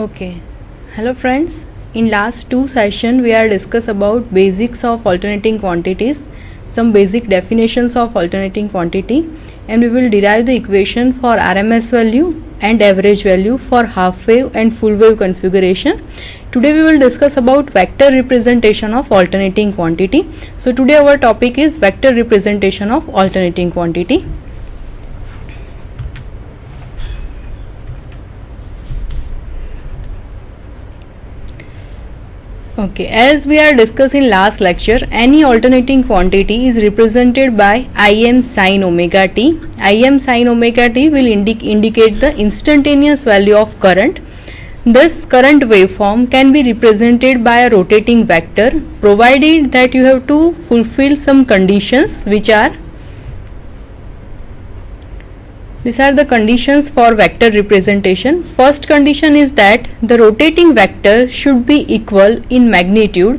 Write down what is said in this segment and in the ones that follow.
Okay. Hello friends. In last two sessions we are discuss about basics of alternating quantities, some basic definitions of alternating quantity, and we will derive the equation for RMS value and average value for half wave and full wave configuration. Today we will discuss about vector representation of alternating quantity. So today our topic is vector representation of alternating quantity. Okay, as we are discussing last lecture, any alternating quantity is represented by Im sin omega t. Im sin omega t will indicate the instantaneous value of current. This current waveform can be represented by a rotating vector, provided that you have to fulfill some conditions, which are these are the conditions for vector representation. First condition is that the rotating vector should be equal in magnitude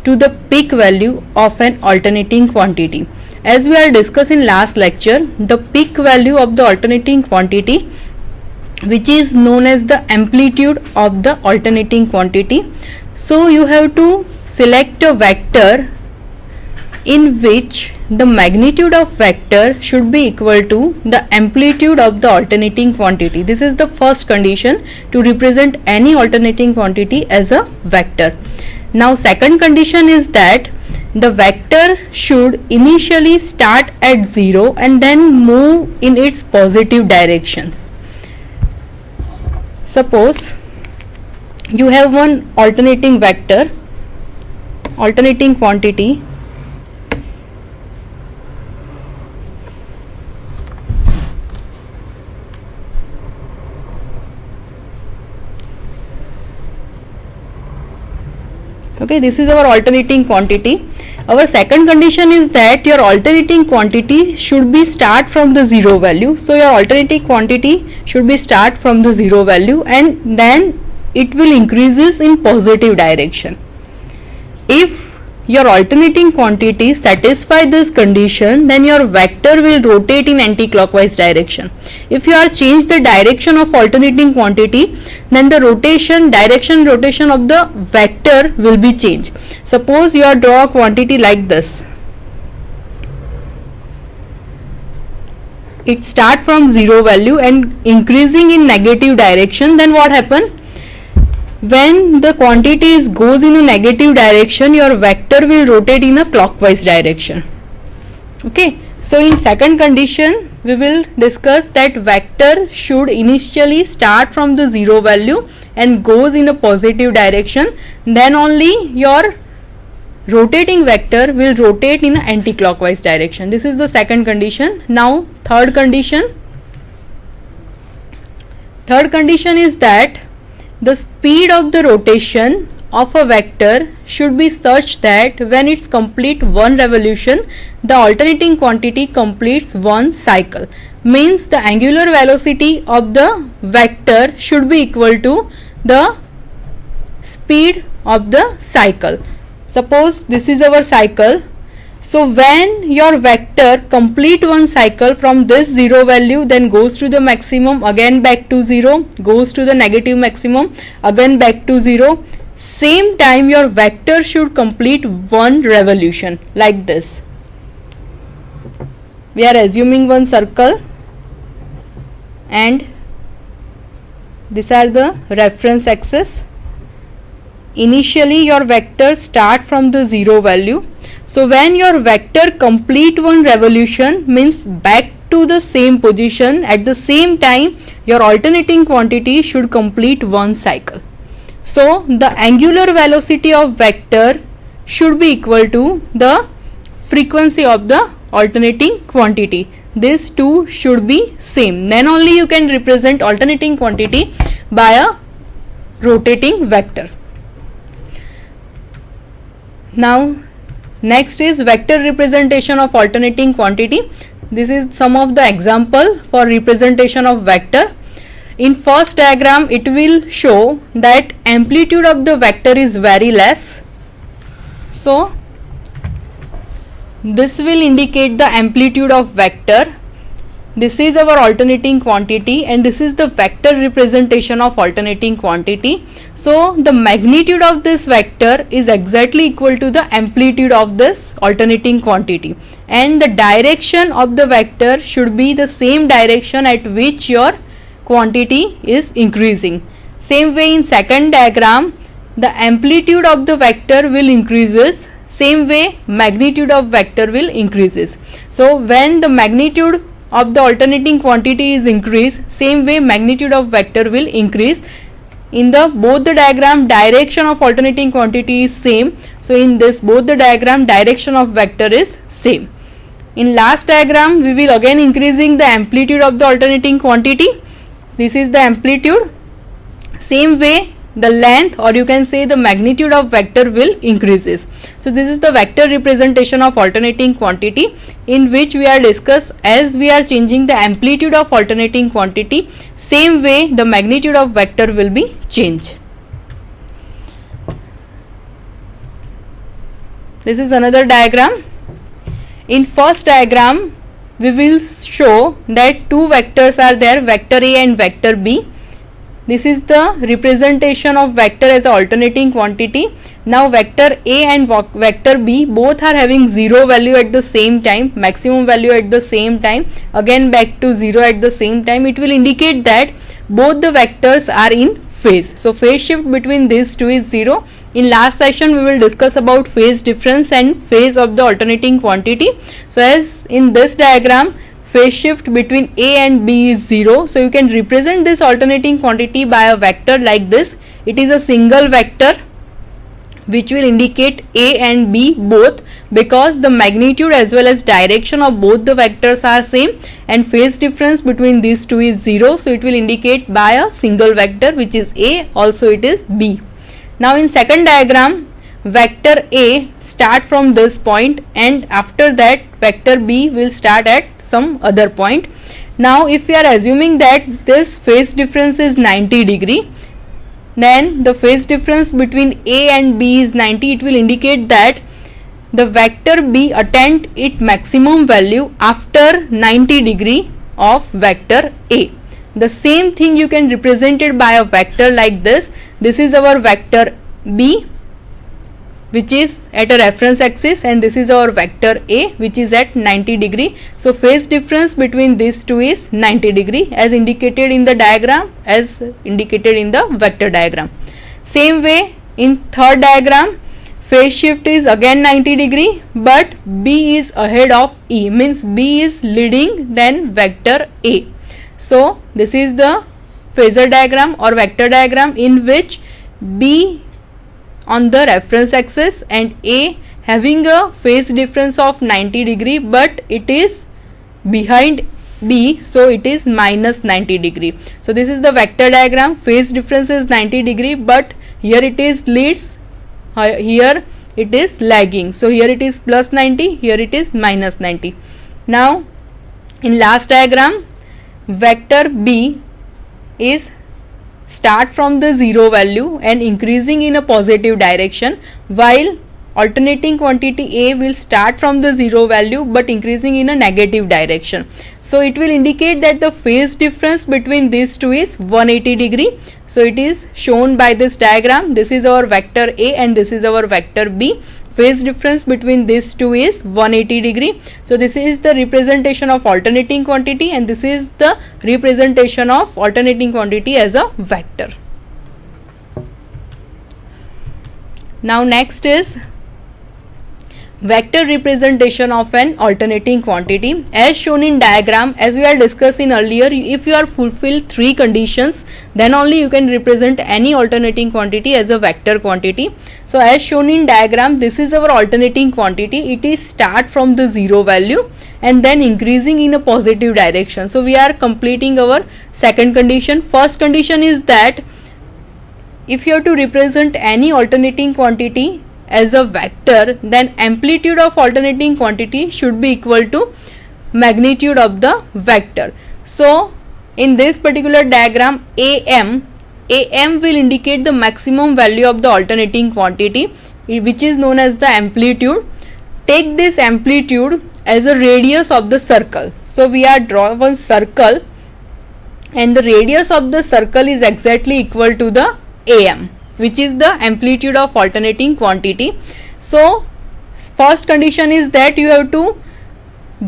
to the peak value of an alternating quantity. As we are discussing last lecture, the peak value of the alternating quantity, which is known as the amplitude of the alternating quantity. So you have to select a vector in which the magnitude of vector should be equal to the amplitude of the alternating quantity. This is the first condition to represent any alternating quantity as a vector. Now second condition is that the vector should initially start at 0 and then move in its positive directions. Suppose you have one alternating vector, alternating quantity, okay, this is our alternating quantity. Our second condition is that your alternating quantity should be start from the 0 value. So your alternating quantity should be start from the 0 value and then it will increases in positive direction. If your alternating quantity satisfy this condition, then your vector will rotate in anti-clockwise direction. If you are change the direction of alternating quantity, then the direction of the vector will be changed. Suppose you are draw a quantity like this. It start from 0 value and increasing in negative direction. Then what happen? When the quantity goes in a negative direction, your vector will rotate in a clockwise direction. Okay. So in second condition, we will discuss that vector should initially start from the 0 value and goes in a positive direction. Then only your rotating vector will rotate in an anti-clockwise direction. This is the second condition. Now third condition. Third condition is that the speed of the rotation of a vector should be such that when it's complete one revolution, the alternating quantity completes one cycle. Means the angular velocity of the vector should be equal to the speed of the cycle. Suppose this is our cycle. So when your vector complete one cycle from this 0 value, then goes to the maximum, again back to 0, goes to the negative maximum, again back to 0. Same time your vector should complete one revolution like this. We are assuming one circle and these are the reference axis. Initially your vector start from the 0 value. So when your vector complete one revolution, means back to the same position, at the same time your alternating quantity should complete one cycle. So the angular velocity of vector should be equal to the frequency of the alternating quantity. These two should be same. Then only you can represent alternating quantity by a rotating vector. Now next is vector representation of alternating quantity. This is some of the example for representation of vector. In first diagram, it will show that amplitude of the vector is very less. So this will indicate the amplitude of vector. this is our alternating quantity and this is the vector representation of alternating quantity. So the magnitude of this vector is exactly equal to the amplitude of this alternating quantity, and the direction of the vector should be the same direction at which your quantity is increasing. Same way in second diagram, the amplitude of the vector will increases, same way magnitude of vector will increases. So when the magnitude of the alternating quantity is increased, same way magnitude of vector will increase. In the both the diagram, direction of alternating quantity is same, so in this both the diagram, direction of vector is same. In last diagram, we will again increasing the amplitude of the alternating quantity. This is the amplitude. Same way the length, or you can say the magnitude of vector will increases. So this is the vector representation of alternating quantity, in which we are discuss as we are changing the amplitude of alternating quantity, same way the magnitude of vector will be changed. This is another diagram. In first diagram, we will show that two vectors are there, vector A and vector B. This is the representation of vector as an alternating quantity. Now vector A and vector B both are having 0 value at the same time, maximum value at the same time, again back to 0 at the same time. It will indicate that both the vectors are in phase. So phase shift between these two is 0. In last session we will discuss about phase difference and phase of the alternating quantity. So as in this diagram, phase shift between A and B is 0. So you can represent this alternating quantity by a vector like this. It is a single vector which will indicate A and B both, because the magnitude as well as direction of both the vectors are same and phase difference between these two is 0. So it will indicate by a single vector which is A, also it is B. Now in second diagram, vector A start from this point and after that vector B will start at some other point. Now if we are assuming that this phase difference is 90 degree, then the phase difference between A and B is 90. It will indicate that the vector B attained its maximum value after 90 degree of vector A. The same thing you can represent it by a vector like this. This is our vector B which is at a reference axis, and this is our vector A which is at 90 degree. So phase difference between these two is 90 degree as indicated in the diagram, as indicated in the vector diagram. Same way in third diagram, phase shift is again 90 degree, but B is ahead of E, means B is leading than vector A. So this is the phasor diagram or vector diagram in which B on the reference axis and A having a phase difference of 90 degree, but it is behind B, so it is minus 90 degree. So this is the vector diagram. Phase difference is 90 degree, but here it is leads, here it is lagging. So here it is plus 90, here it is minus 90. Now in last diagram, vector B is start from the 0 value and increasing in a positive direction, while alternating quantity A will start from the 0 value but increasing in a negative direction. So it will indicate that the phase difference between these two is 180 degree. So it is shown by this diagram. This is our vector A and this is our vector B. Phase difference between these two is 180 degree. So this is the representation of alternating quantity and this is the representation of alternating quantity as a vector. Now next is vector representation of an alternating quantity. As shown in diagram, as we are discussing earlier, if you are fulfill three conditions, then only you can represent any alternating quantity as a vector quantity. So as shown in diagram, this is our alternating quantity. It is start from the 0 value and then increasing in a positive direction. So we are completing our second condition. First condition is that if you have to represent any alternating quantity as a vector, then amplitude of alternating quantity should be equal to magnitude of the vector. So in this particular diagram, AM will indicate the maximum value of the alternating quantity, which is known as the amplitude. Take this amplitude as a radius of the circle. So we are draw one circle, and the radius of the circle is exactly equal to the AM, which is the amplitude of alternating quantity. So first condition is that you have to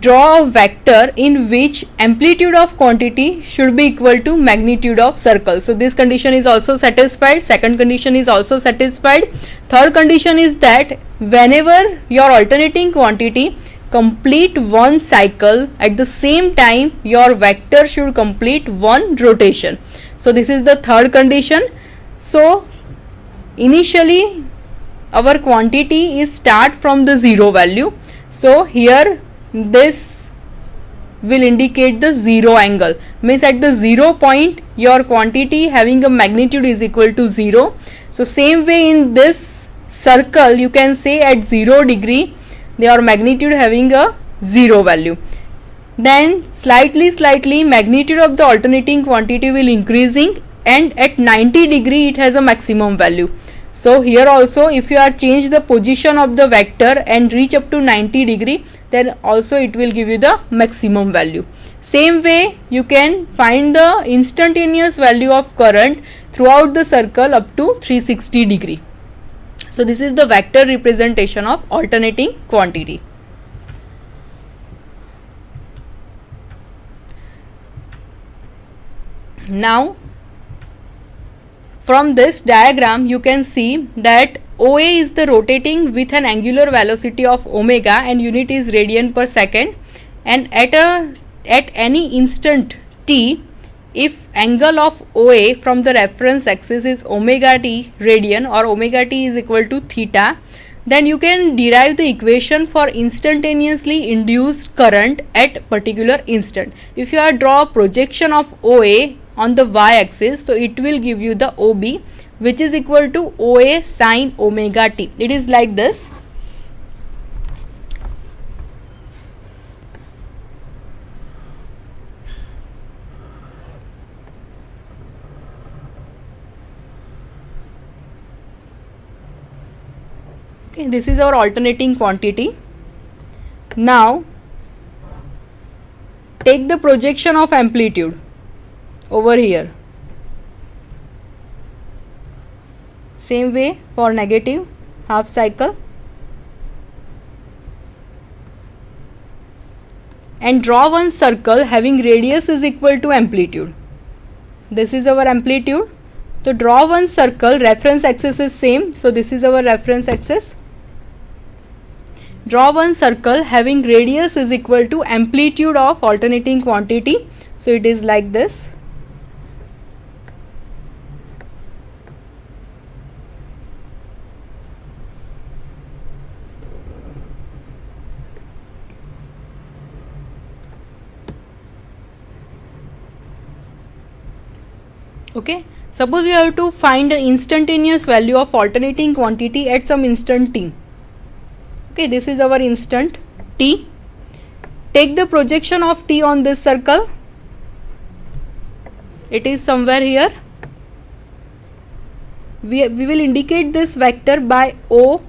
draw a vector in which amplitude of quantity should be equal to magnitude of circle. So this condition is also satisfied. Second condition is also satisfied. Third condition is that whenever your alternating quantity complete one cycle, at the same time your vector should complete one rotation. So this is the third condition. So initially our quantity is start from the zero value. So here this will indicate the zero angle, means at the 0 point your quantity having a magnitude is equal to 0. So same way in this circle you can say at 0 degree your magnitude having a 0 value. Then slightly magnitude of the alternating quantity will increasing, and at 90 degree it has a maximum value. So here also if you are change the position of the vector and reach up to 90 degree, then also it will give you the maximum value. Same way you can find the instantaneous value of current throughout the circle up to 360 degree. So this is the vector representation of alternating quantity. Now from this diagram you can see that OA is the rotating with an angular velocity of omega and unit is radian per second, and at any instant t, if angle of OA from the reference axis is omega t radian or omega t is equal to theta, then you can derive the equation for instantaneously induced current at particular instant. If you are draw a projection of OA on the y-axis, so it will give you the OB, which is equal to OA sine omega t. It is like this. Okay, this is our alternating quantity. Now take the projection of amplitude over here. Same way for negative half cycle, and draw one circle having radius is equal to amplitude. This is our amplitude. So draw one circle, reference axis is same, so this is our reference axis. Draw one circle having radius is equal to amplitude of alternating quantity, so it is like this. Okay, suppose you have to find the instantaneous value of alternating quantity at some instant t. Okay, this is our instant t. Take the projection of t on this circle. It is somewhere here. We will indicate this vector by OA.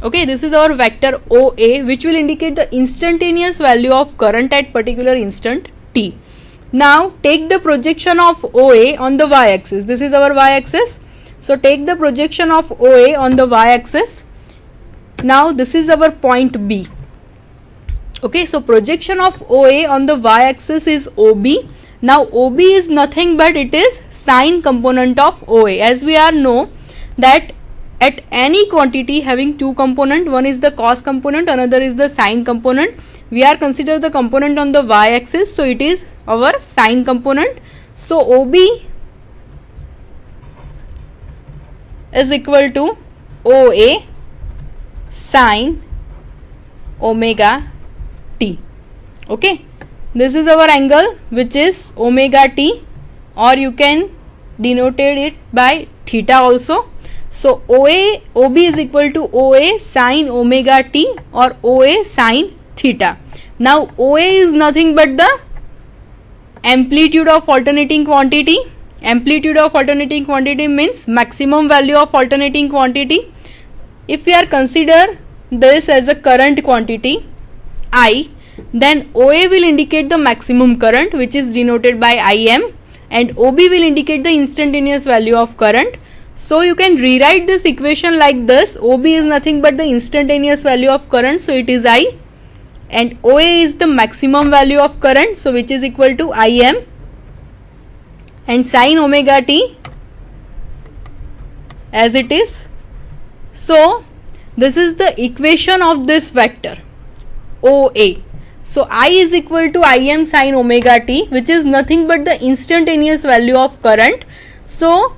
Okay, this is our vector OA, which will indicate the instantaneous value of current at particular instant t. Now take the projection of OA on the y-axis. This is our y-axis. So take the projection of OA on the y-axis. Now this is our point B. Okay, so projection of OA on the y-axis is OB. Now OB is nothing but it is sine component of OA. As we are know that at any quantity having two component, one is the cos component, another is the sine component. We are consider the component on the y-axis, so it is our sine component. So OB is equal to OA sine omega t. Okay, this is our angle which is omega t, or you can denote it by theta also. So OB is equal to OA sine omega t or OA sine theta. Now OA is nothing but the amplitude of alternating quantity. Amplitude of alternating quantity means maximum value of alternating quantity. If we are consider this as a current quantity, I, then OA will indicate the maximum current, which is denoted by IM, and OB will indicate the instantaneous value of current. So you can rewrite this equation like this. OB is nothing but the instantaneous value of current, so it is I, and OA is the maximum value of current, so which is equal to IM, and sin omega t as it is. So this is the equation of this vector OA. So I is equal to Im sin omega t, which is nothing but the instantaneous value of current. So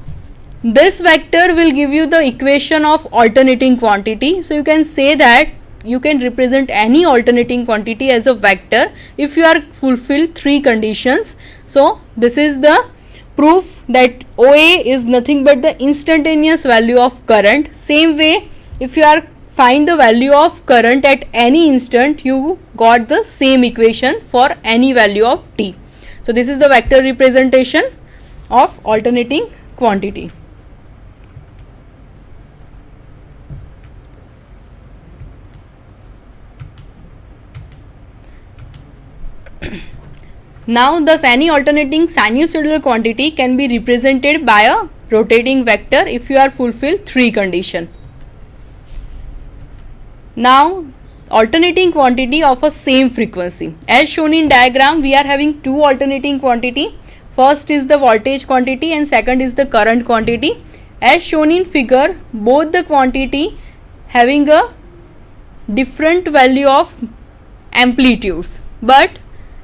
this vector will give you the equation of alternating quantity. So you can say that you can represent any alternating quantity as a vector if you are fulfill three conditions. So this is the proof that OA is nothing but the instantaneous value of current. Same way, if you are find the value of current at any instant, you got the same equation for any value of t. So this is the vector representation of alternating quantity. Now thus any alternating sinusoidal quantity can be represented by a rotating vector if you are fulfill three conditions. Now alternating quantity of a same frequency. As shown in diagram, we are having two alternating quantity. First is the voltage quantity and second is the current quantity. As shown in figure, both the quantity having a different value of amplitudes, but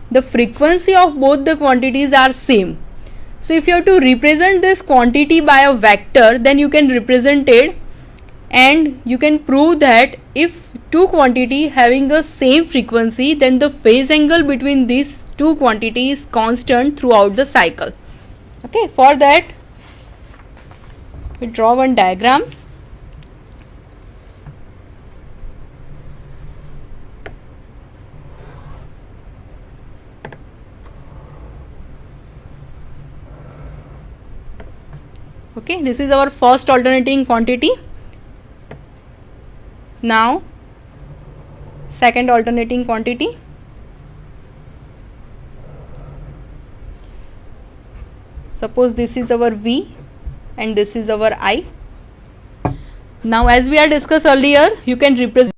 the frequency of both the quantities are same. So if you have to represent this quantity by a vector, then you can represent it, and you can prove that if two quantity having the same frequency, then the phase angle between these two quantities is constant throughout the cycle. Okay, for that we draw one diagram. Okay, this is our first alternating quantity. Now second alternating quantity. Suppose this is our V and this is our I. Now as we are discussed earlier, you can represent